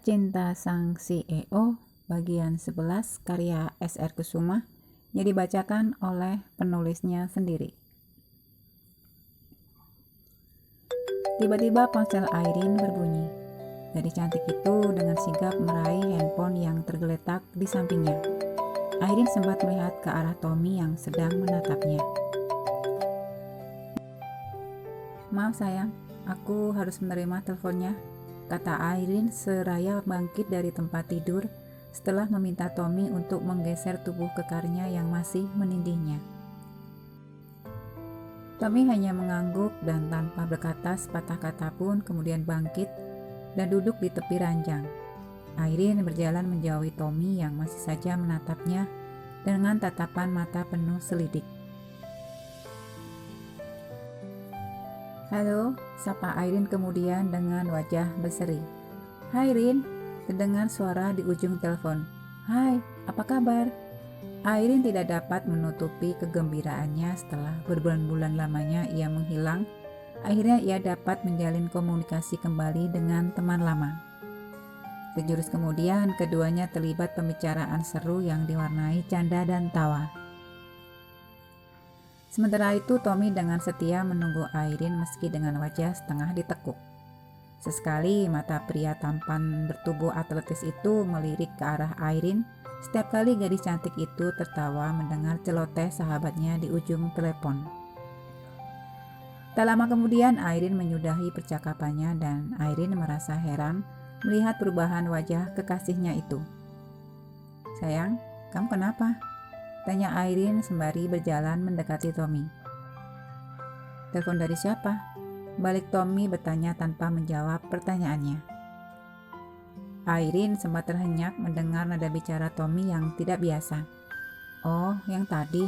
Surat Cinta Sang CEO bagian 11 karya S.R. Kusuma yang dibacakan oleh penulisnya sendiri. Tiba-tiba ponsel Airin berbunyi. Gadis cantik itu dengan sigap meraih handphone yang tergeletak di sampingnya. Airin sempat melihat ke arah Tommy yang sedang menatapnya. "Maaf sayang, aku harus menerima teleponnya," kata Airin seraya bangkit dari tempat tidur setelah meminta Tommy untuk menggeser tubuh kekarnya yang masih menindihnya. Tommy hanya mengangguk dan tanpa berkata sepatah kata pun kemudian bangkit dan duduk di tepi ranjang. Airin berjalan menjauhi Tommy yang masih saja menatapnya dengan tatapan mata penuh selidik. "Halo," sapa Airin kemudian dengan wajah berseri. "Hai Rin," terdengar suara di ujung telepon. "Hai, apa kabar?" Airin tidak dapat menutupi kegembiraannya setelah berbulan-bulan lamanya ia menghilang. Akhirnya ia dapat menjalin komunikasi kembali dengan teman lama. Sejurus kemudian keduanya terlibat pembicaraan seru yang diwarnai canda dan tawa. Sementara itu Tommy dengan setia menunggu Airin meski dengan wajah setengah ditekuk. Sesekali mata pria tampan bertubuh atletis itu melirik ke arah Airin setiap kali gadis cantik itu tertawa mendengar celoteh sahabatnya di ujung telepon. Tak lama kemudian Airin menyudahi percakapannya dan Airin merasa heran melihat perubahan wajah kekasihnya itu. "Sayang, kamu kenapa?" tanya Airin sembari berjalan mendekati Tommy. "Telepon dari siapa?" balik Tommy bertanya tanpa menjawab pertanyaannya. Airin sempat terhenyak mendengar nada bicara Tommy yang tidak biasa. "Oh, yang tadi.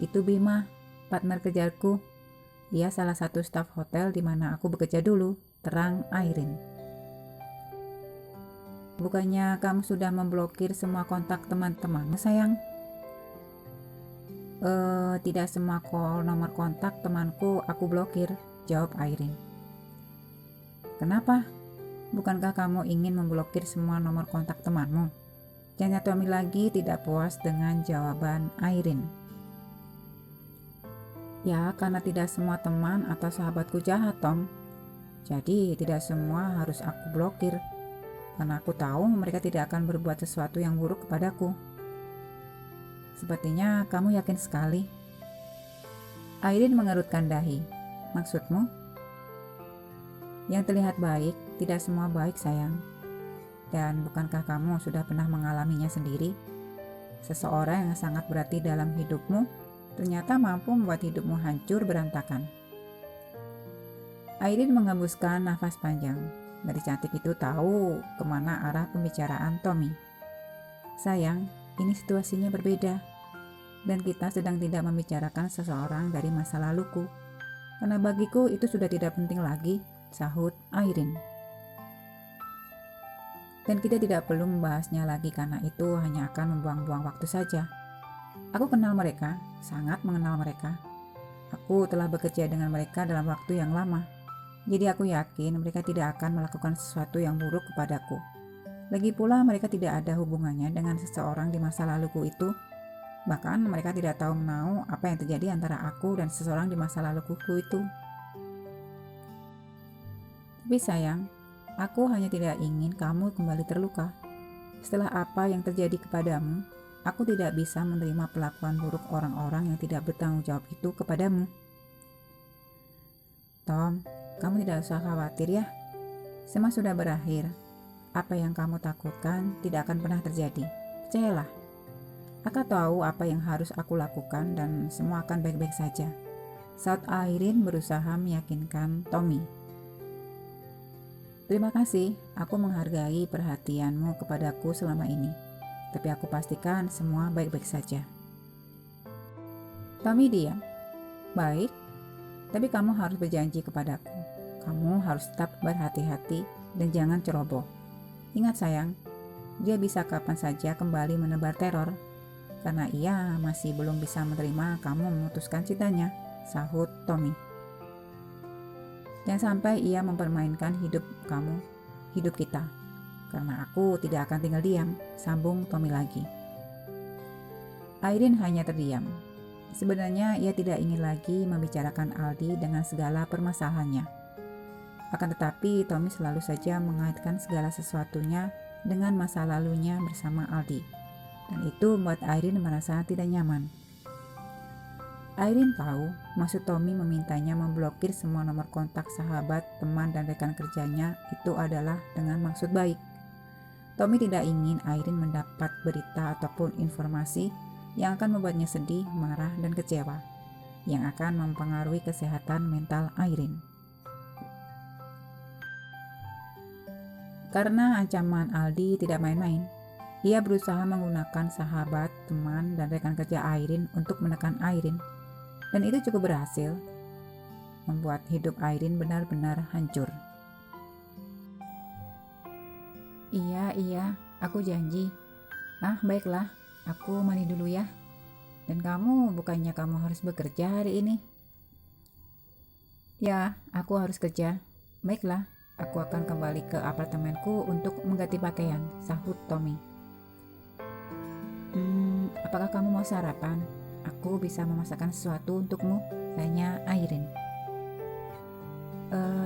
Itu Bima, partner kerjaku. Ia salah satu staf hotel di mana aku bekerja dulu," terang Airin. "Bukannya kamu sudah memblokir semua kontak teman-temanmu, sayang?" Tidak semua nomor kontak temanku aku blokir," jawab Airin. "Kenapa? Bukankah kamu ingin memblokir semua nomor kontak temanmu?" tanya Tommy lagi tidak puas dengan jawaban Airin. "Ya, karena tidak semua teman atau sahabatku jahat, Tom. Jadi tidak semua harus aku blokir, karena aku tahu mereka tidak akan berbuat sesuatu yang buruk kepadaku." "Sepertinya kamu yakin sekali." Airin mengerutkan dahi. "Maksudmu?" "Yang terlihat baik, tidak semua baik, sayang. Dan bukankah kamu sudah pernah mengalaminya sendiri? Seseorang yang sangat berarti dalam hidupmu ternyata mampu membuat hidupmu hancur berantakan." Airin menghembuskan nafas panjang. Gadis cantik itu tahu kemana arah pembicaraan Tommy. "Sayang, ini situasinya berbeda. Dan kita sedang tidak membicarakan seseorang dari masa laluku. Karena bagiku itu sudah tidak penting lagi," sahut Airin. "Dan kita tidak perlu membahasnya lagi karena itu hanya akan membuang-buang waktu saja. Aku kenal mereka, sangat mengenal mereka. Aku telah bekerja dengan mereka dalam waktu yang lama. Jadi aku yakin mereka tidak akan melakukan sesuatu yang buruk kepadaku. Lagi pula mereka tidak ada hubungannya dengan seseorang di masa laluku itu. Bahkan mereka tidak tahu menau apa yang terjadi antara aku dan seseorang di masa laluku itu. Tapi sayang, aku hanya tidak ingin kamu kembali terluka. Setelah apa yang terjadi kepadamu, aku tidak bisa menerima perlakuan buruk orang-orang yang tidak bertanggung jawab itu kepadamu." "Tom, kamu tidak usah khawatir ya. Semua sudah berakhir. Apa yang kamu takutkan tidak akan pernah terjadi. Percayalah. Aku tahu apa yang harus aku lakukan dan semua akan baik-baik saja," saat Airin berusaha meyakinkan Tommy. "Terima kasih, aku menghargai perhatianmu kepadaku selama ini. Tapi aku pastikan semua baik-baik saja." Tommy diam. "Baik, tapi kamu harus berjanji kepadaku. Kamu harus tetap berhati-hati dan jangan ceroboh. Ingat sayang, dia bisa kapan saja kembali menebar teror. Karena ia masih belum bisa menerima kamu memutuskan cintanya," sahut Tommy. "Jangan sampai ia mempermainkan hidup kamu, hidup kita. karena aku tidak akan tinggal diam, sambung Tommy lagi. Irene hanya terdiam. Sebenarnya ia tidak ingin lagi membicarakan Aldi dengan segala permasalahannya. Akan tetapi Tommy selalu saja mengaitkan segala sesuatunya dengan masa lalunya bersama Aldi. Dan itu membuat Irene merasa tidak nyaman. Irene tahu maksud Tommy memintanya memblokir semua nomor kontak sahabat, teman, dan rekan kerjanya itu adalah dengan maksud baik. Tommy tidak ingin Irene mendapat berita ataupun informasi yang akan membuatnya sedih, marah, dan kecewa, yang akan mempengaruhi kesehatan mental Irene. Karena ancaman Aldi tidak main-main, ia berusaha menggunakan sahabat, teman, dan rekan kerja Irene untuk menekan Irene. Dan itu cukup berhasil, membuat hidup Irene benar-benar hancur. Iya, aku janji. Baiklah, aku mandi dulu ya. Dan bukannya kamu harus bekerja hari ini? Ya, aku harus kerja. Baiklah, aku akan kembali ke apartemenku untuk mengganti pakaian, sahut Tommy. Apakah kamu mau sarapan? Aku bisa memasakkan sesuatu untukmu, tanya Irene.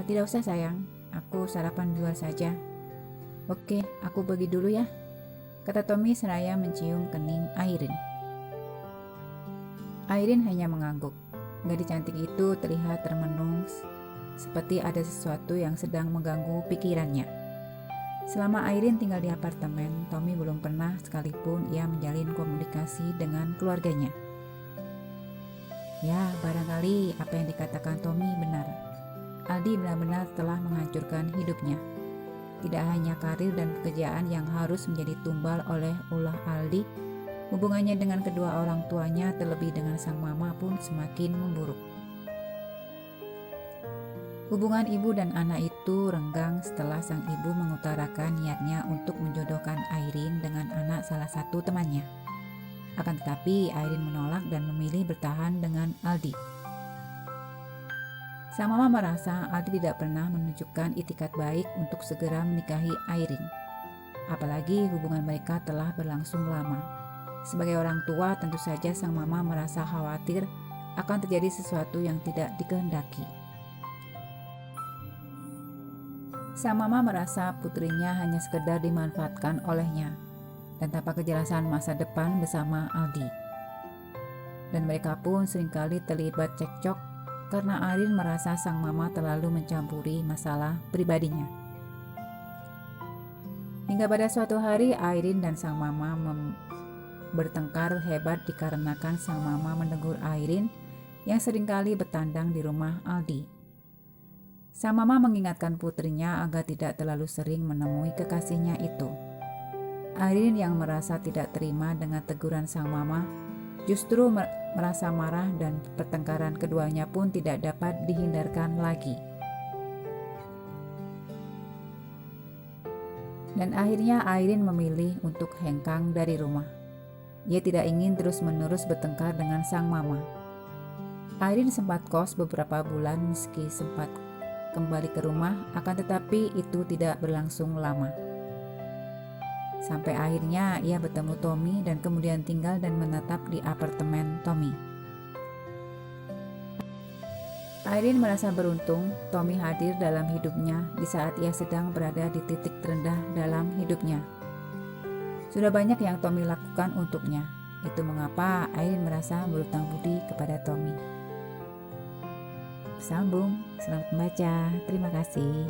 Tidak usah sayang, aku sarapan di luar saja. Oke, aku pergi dulu ya, kata Tommy seraya mencium kening Irene. Irene hanya mengangguk. Gadis cantik itu terlihat termenung, seperti ada sesuatu yang sedang mengganggu pikirannya. Selama Irene tinggal di apartemen, Tommy belum pernah sekalipun ia menjalin komunikasi dengan keluarganya. Ya, barangkali apa yang dikatakan Tommy benar. Aldi benar-benar telah menghancurkan hidupnya. Tidak hanya karir dan pekerjaan yang harus menjadi tumbal oleh ulah Aldi, hubungannya dengan kedua orang tuanya terlebih dengan sang mama pun semakin memburuk. Hubungan ibu dan anak itu renggang setelah sang ibu mengutarakan niatnya untuk menjodohkan Irene dengan anak salah satu temannya. Akan tetapi Irene menolak dan memilih bertahan dengan Aldi. Sang mama merasa Aldi tidak pernah menunjukkan itikat baik untuk segera menikahi Irene. Apalagi hubungan mereka telah berlangsung lama. Sebagai orang tua, tentu saja sang mama merasa khawatir akan terjadi sesuatu yang tidak dikehendaki. Sang mama merasa putrinya hanya sekedar dimanfaatkan olehnya dan tanpa kejelasan masa depan bersama Aldi. Dan mereka pun seringkali terlibat cekcok karena Irene merasa sang mama terlalu mencampuri masalah pribadinya. Hingga pada suatu hari Irene dan sang mama bertengkar hebat dikarenakan sang mama menegur Irene yang seringkali bertandang di rumah Aldi. Sang mama mengingatkan putrinya agar tidak terlalu sering menemui kekasihnya itu. Irene yang merasa tidak terima dengan teguran sang mama justru merasa marah dan pertengkaran keduanya pun tidak dapat dihindarkan lagi. Dan akhirnya Irene memilih untuk hengkang dari rumah. Ia tidak ingin terus-menerus bertengkar dengan sang mama. Irene sempat kos beberapa bulan meski sempat kembali ke rumah, akan tetapi itu tidak berlangsung lama. Sampai akhirnya ia bertemu Tommy dan kemudian tinggal dan menetap di apartemen Tommy. Irene merasa beruntung Tommy hadir dalam hidupnya di saat ia sedang berada di titik terendah dalam hidupnya. Sudah banyak yang Tommy lakukan untuknya. Itu mengapa Irene merasa berutang budi kepada Tommy. Sambung, selamat membaca. Terima kasih.